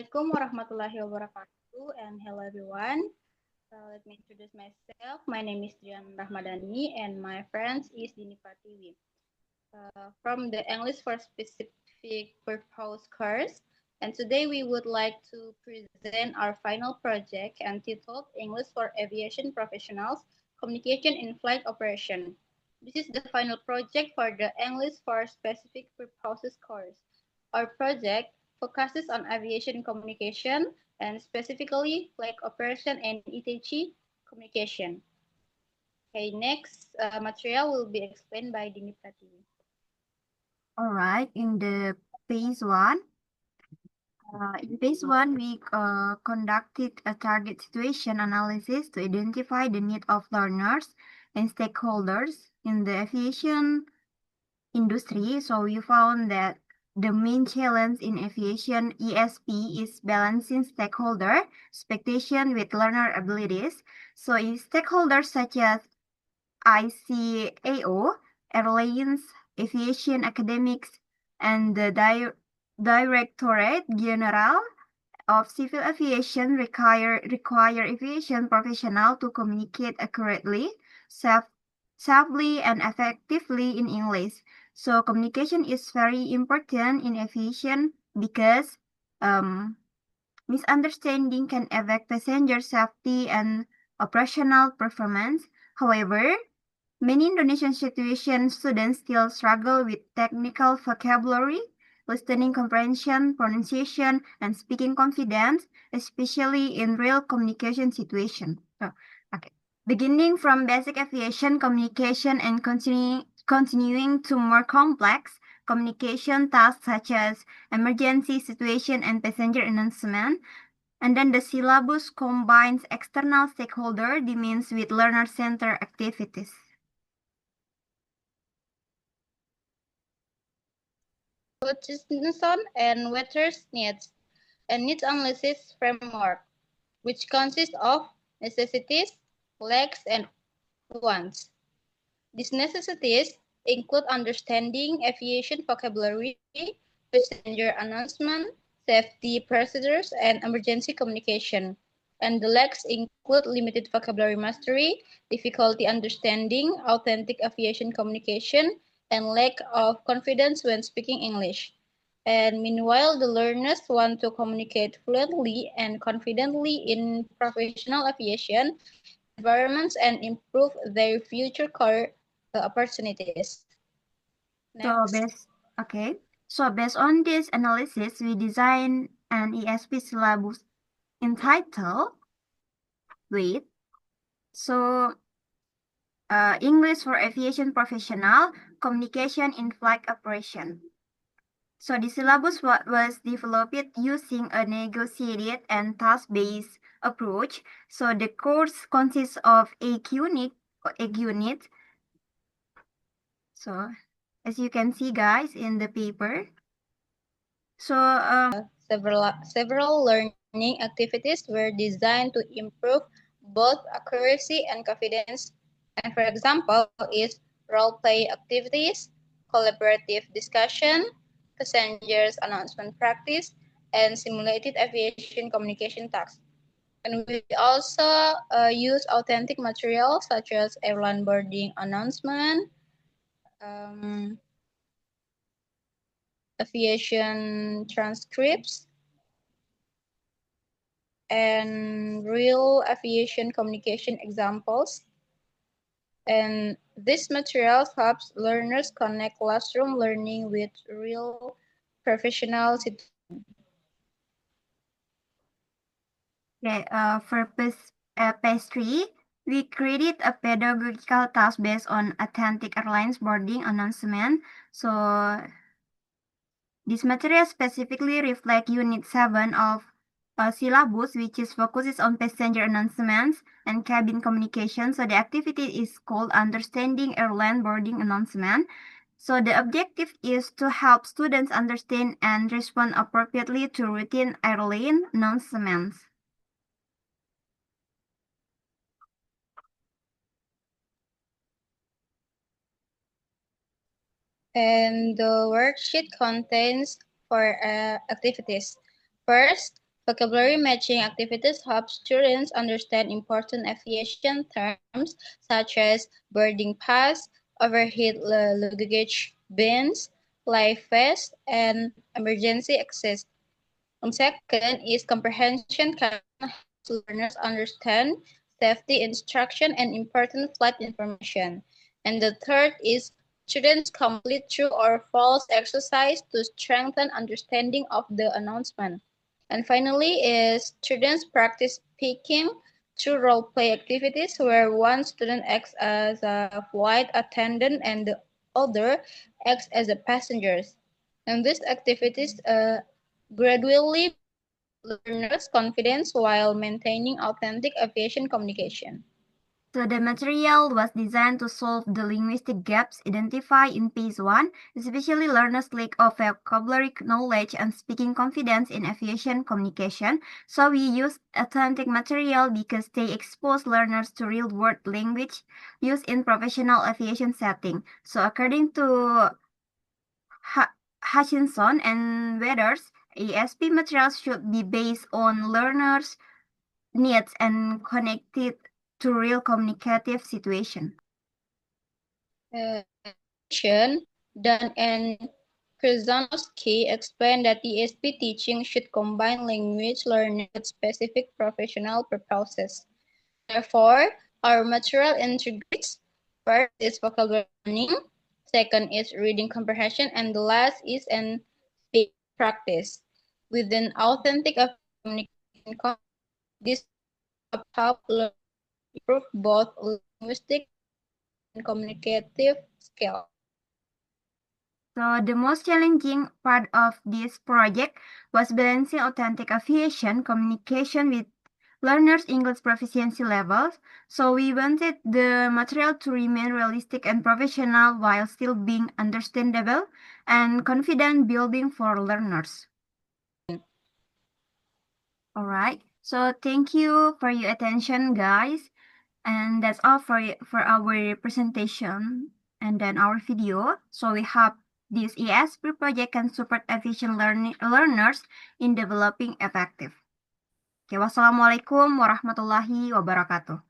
Assalamualaikum warahmatullahi wabarakatuh, and hello everyone. Let me introduce myself. My name is Dian Rahmadani and my friend is Dini Pratiwi. From the English for Specific Purpose course. And today we would like to present our final project entitled English for Aviation Professionals, Communication in Flight Operation. This is the final project for the English for Specific Purposes course. Our project focuses on aviation communication and specifically flight operation and ETG communication. Okay, next material will be explained by Dini Pratiwi. All right, in the phase one, we conducted a target situation analysis to identify the need of learners and stakeholders in the aviation industry. So we found that the main challenge in aviation ESP is balancing stakeholder expectation with learner abilities. So if stakeholders such as ICAO, airlines, aviation academics, and the Directorate General of Civil Aviation require aviation professionals to communicate accurately, safely, and effectively in English. So communication is very important in aviation because misunderstanding can affect passenger safety and operational performance. However, many Indonesian situation students still struggle with technical vocabulary, listening comprehension, pronunciation, and speaking confidence, especially in real communication situation. Okay. Beginning from basic aviation communication and continuing to more complex communication tasks such as emergency situation and passenger announcement, and then the syllabus combines external stakeholder demands with learner-centered activities. Hutchinson and Waters' needs, a needs analysis framework, which consists of necessities, lacks, and wants. These necessities include understanding aviation vocabulary, passenger announcement, safety procedures, and emergency communication. And the lacks include limited vocabulary mastery, difficulty understanding authentic aviation communication, and lack of confidence when speaking English. And meanwhile, the learners want to communicate fluently and confidently in professional aviation environments and improve their future career opportunities. So Next. based on this analysis, we design an ESP syllabus entitled wait. So English for Aviation Professional, Communication in Flight Operation. So the syllabus was developed using a negotiated and task-based approach. So the course consists of 8 units. So as you can see, guys, in the paper. So Several learning activities were designed to improve both accuracy and confidence. And for example, is role-play activities, collaborative discussion, passengers announcement practice, and simulated aviation communication tasks. And we also use authentic material such as airline boarding announcement, um, aviation transcripts, and real aviation communication examples. And this material helps learners connect classroom learning with real professional situation. okay, for pastry, we created a pedagogical task based on authentic airlines boarding announcement. So this material specifically reflect Unit 7 of syllabus, which is focuses on passenger announcements and cabin communication. So the activity is called Understanding Airline Boarding Announcement. So the objective is to help students understand and respond appropriately to routine airline announcements. And the worksheet contains four activities. First, Vocabulary matching activities help students understand important aviation terms such as boarding pass, overhead luggage bins, life vest, and emergency exit. And second is comprehension can help learners understand safety instruction and important flight information. And the third is students complete true or false exercise to strengthen understanding of the announcement. And finally is students practice speaking through role play activities where one student acts as a flight attendant and the other acts as a passenger. And these activities gradually learners' confidence while maintaining authentic aviation communication. So the material was designed to solve the linguistic gaps identified in Phase 1, especially learners' lack of vocabulary knowledge and speaking confidence in aviation communication. So we used authentic material because they expose learners to real-world language used in professional aviation setting. So according to Hutchinson and Weathers, ASP materials should be based on learners' needs and connected to real communicative situation. Dan and Krzyzanowski explained that ESP teaching should combine language learning with specific professional purposes. Therefore, our material integrates first is vocabulary learning, second is reading comprehension, and the last is an speaking practice. With an authentic communication, this help learn improve both linguistic and communicative skills. So the most challenging part of this project was balancing authentic aviation communication with learners' English proficiency levels. So we wanted the material to remain realistic and professional while still being understandable and confident building for learners. All right. So thank you for your attention, guys. And that's all for our presentation and then our video. So we hope this ESP project can support aviation learners in developing effective. Oke, wassalamualaikum warahmatullahi wabarakatuh.